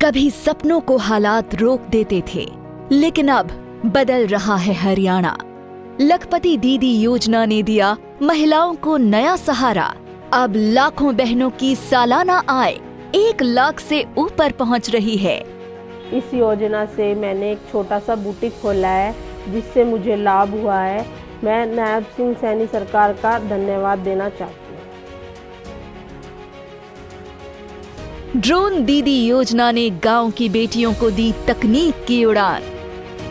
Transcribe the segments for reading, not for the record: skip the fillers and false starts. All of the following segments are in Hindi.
कभी सपनों को हालात रोक देते थे, लेकिन अब बदल रहा है हरियाणा। लखपति दीदी योजना ने दिया महिलाओं को नया सहारा। अब लाखों बहनों की सालाना आय 1 लाख से ऊपर पहुंच रही है। इस योजना से मैंने एक छोटा सा बुटीक खोला है, जिससे मुझे लाभ हुआ है। मैं नायब सिंह सैनी सरकार का धन्यवाद देना चाहती हूँ। ड्रोन दीदी योजना ने गांव की बेटियों को दी तकनीक की उड़ान।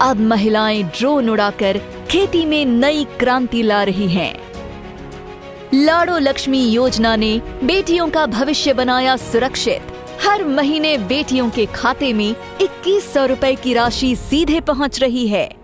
अब महिलाएं ड्रोन उड़ाकर खेती में नई क्रांति ला रही हैं। लाड़ो लक्ष्मी योजना ने बेटियों का भविष्य बनाया सुरक्षित। हर महीने बेटियों के खाते में 2100 रुपए की राशि सीधे पहुंच रही है।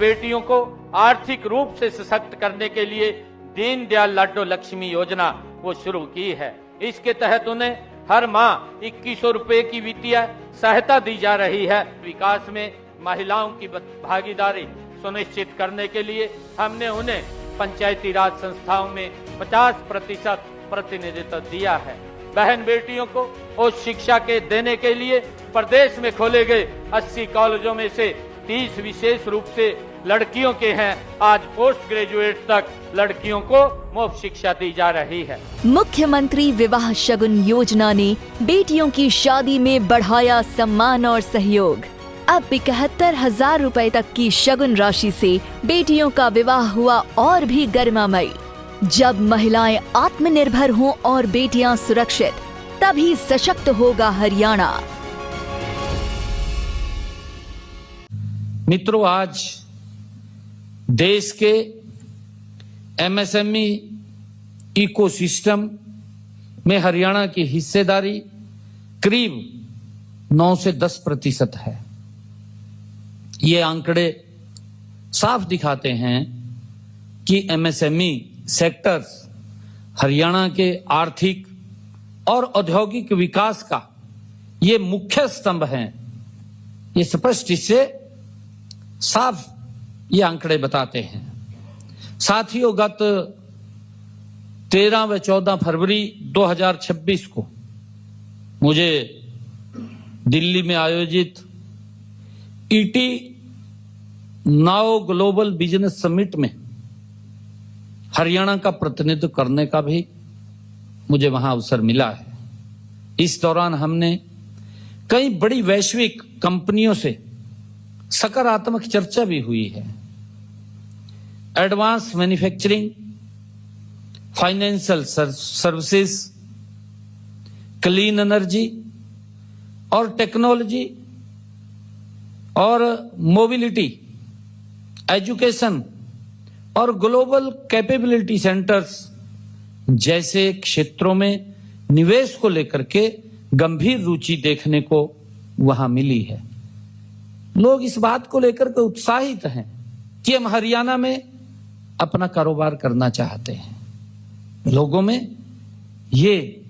बेटियों को आर्थिक रूप से सशक्त करने के लिए दीनदयाल लाडो लक्ष्मी योजना वो शुरू की है। इसके तहत उन्हें हर माह 2100 रुपए की वित्तीय सहायता दी जा रही है। विकास में महिलाओं की भागीदारी सुनिश्चित करने के लिए हमने उन्हें पंचायती राज संस्थाओं में 50% प्रतिनिधित्व दिया है। बहन बेटियों को उच्च शिक्षा के देने के लिए प्रदेश में खोले गए 80 कॉलेजों में से 30 विशेष रूप से लड़कियों के हैं। आज पोस्ट ग्रेजुएट तक लड़कियों को मुफ्त शिक्षा दी जा रही है। मुख्यमंत्री विवाह शगुन योजना ने बेटियों की शादी में बढ़ाया सम्मान और सहयोग। अब 71,000 रुपए तक की शगुन राशि से बेटियों का विवाह हुआ और भी गरिमामयी। जब महिलाएं आत्मनिर्भर हों और बेटियां सुरक्षित, तभी सशक्त होगा हरियाणा। मित्रों, आज देश के एमएसएमई इकोसिस्टम में हरियाणा की हिस्सेदारी करीब 9 से 10% है। ये आंकड़े साफ दिखाते हैं कि एमएसएमई सेक्टर्स हरियाणा के आर्थिक और औद्योगिक विकास का ये मुख्य स्तंभ हैं। ये स्पष्ट इससे साफ ये आंकड़े बताते हैं। साथियों, गत 13 व 14 फरवरी 2026 को मुझे दिल्ली में आयोजित ET now global business summit में हरियाणा का प्रतिनिधित्व करने का भी मुझे वहां अवसर मिला है। इस दौरान हमने कई बड़ी वैश्विक कंपनियों से सकारात्मक चर्चा भी हुई है। Advance manufacturing, financial services, clean energy और टेक्नोलॉजी और मोबिलिटी, एजुकेशन और ग्लोबल कैपेबिलिटी सेंटर्स जैसे क्षेत्रों में निवेश को लेकर के गंभीर रुचि देखने को वहां मिली है। लोग इस बात को लेकर के उत्साहित हैं कि हम हरियाणा में अपना कारोबार करना चाहते हैं। लोगों में ये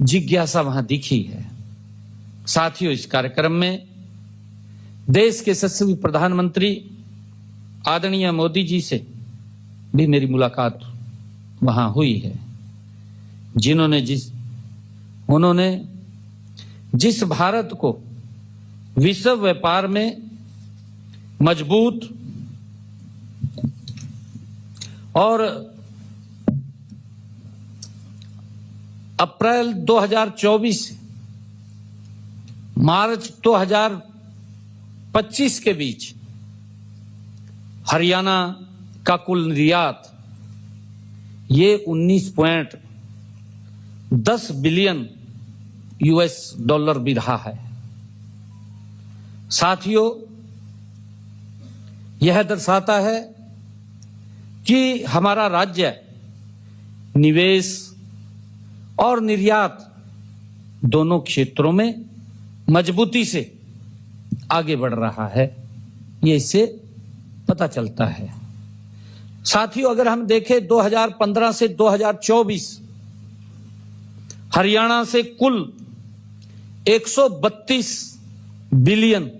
जिज्ञासा वहां दिखी है। साथियों, इस कार्यक्रम में देश के यशस्वी प्रधानमंत्री आदरणीय मोदी जी से भी मेरी मुलाकात वहां हुई है, उन्होंने जिस भारत को विश्व व्यापार में मजबूत और अप्रैल 2024 से मार्च 2025 के बीच हरियाणा का कुल निर्यात ये 19.10 बिलियन $US भी रहा है। साथियों, यह दर्शाता है कि हमारा राज्य निवेश और निर्यात दोनों क्षेत्रों में मजबूती से आगे बढ़ रहा है। ये इससे पता चलता है। साथियों, अगर हम देखें 2015 से 2024 हरियाणा से कुल 132 बिलियन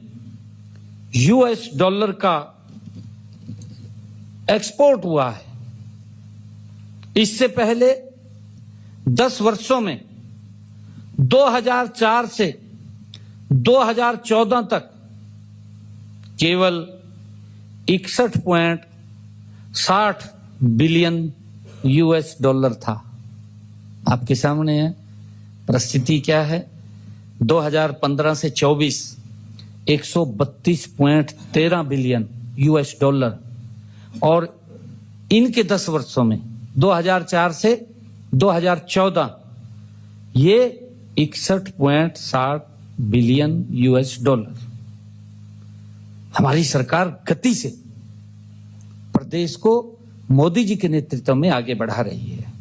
$US का एक्सपोर्ट हुआ है। इससे पहले 10 वर्षों में 2004 से 2014 तक केवल 61.60 बिलियन यूएस डॉलर था। आपके सामने है परिस्थिति क्या है। 2015 से 24 132.13 बिलियन यूएस डॉलर, और इनके 10 वर्षों में 2004 से 2014 ये 61.60 बिलियन यूएस डॉलर। हमारी सरकार गति से प्रदेश को मोदी जी के नेतृत्व में आगे बढ़ा रही है।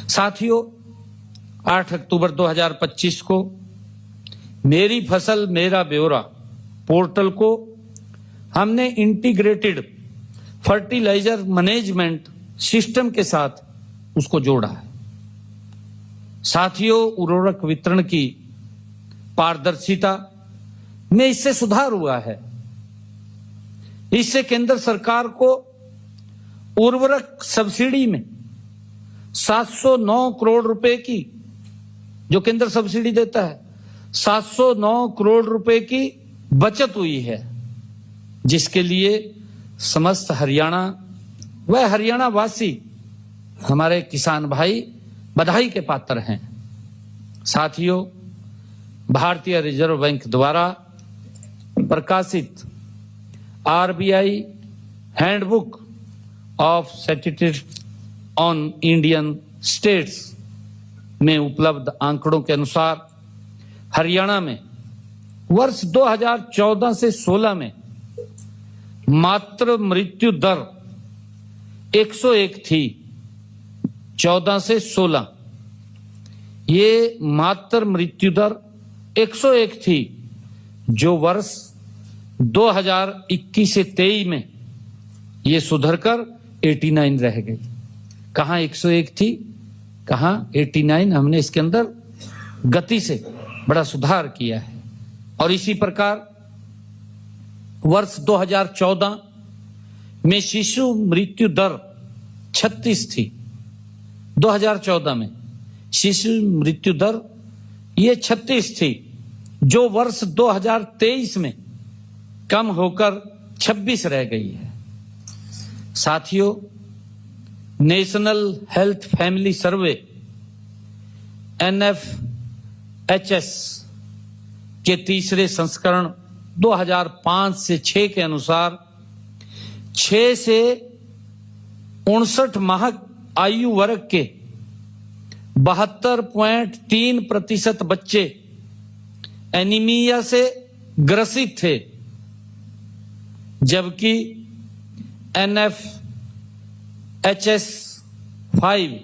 साथियों, 8 अक्टूबर 2025 को मेरी फसल मेरा ब्यौरा पोर्टल को हमने इंटीग्रेटेड फर्टिलाइजर मैनेजमेंट सिस्टम के साथ उसको जोड़ा है। साथियों, उर्वरक वितरण की पारदर्शिता में इससे सुधार हुआ है। इससे केंद्र सरकार को उर्वरक सब्सिडी में 709 करोड़ रुपए की, जो केंद्र सब्सिडी देता है, 709 करोड़ रुपए की बचत हुई है, जिसके लिए समस्त हरियाणा व हरियाणा वासी हमारे किसान भाई बधाई के पात्र हैं। साथियों, भारतीय रिजर्व बैंक द्वारा प्रकाशित RBI handbook of statistics on Indian states में उपलब्ध आंकड़ों के अनुसार हरियाणा में वर्ष 2014 से 16 में मात्र मृत्यु दर 101 थी। 14 से 16 ये मात्र मृत्यु दर 101 थी, जो वर्ष 2021 से 23 में ये सुधरकर 89 रह गई। कहां 101 थी, कहां 89। हमने इसके अंदर गति से बड़ा सुधार किया है। और इसी प्रकार वर्ष 2014 में शिशु मृत्यु दर 36 थी। 2014 में शिशु मृत्यु दर ये 36 थी, जो वर्ष 2023 में कम होकर 26 रह गई है। साथियों, नेशनल हेल्थ फैमिली सर्वे NFHS के तीसरे संस्करण 2005 से 6 के अनुसार 6 से 59 माह आयु वर्ग के 72.3% बच्चे एनीमिया से ग्रसित थे, जबकि NFHS 5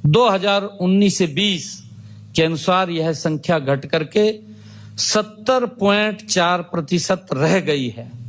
2019 से 20 के अनुसार यह संख्या घट करके 70.4% रह गई है।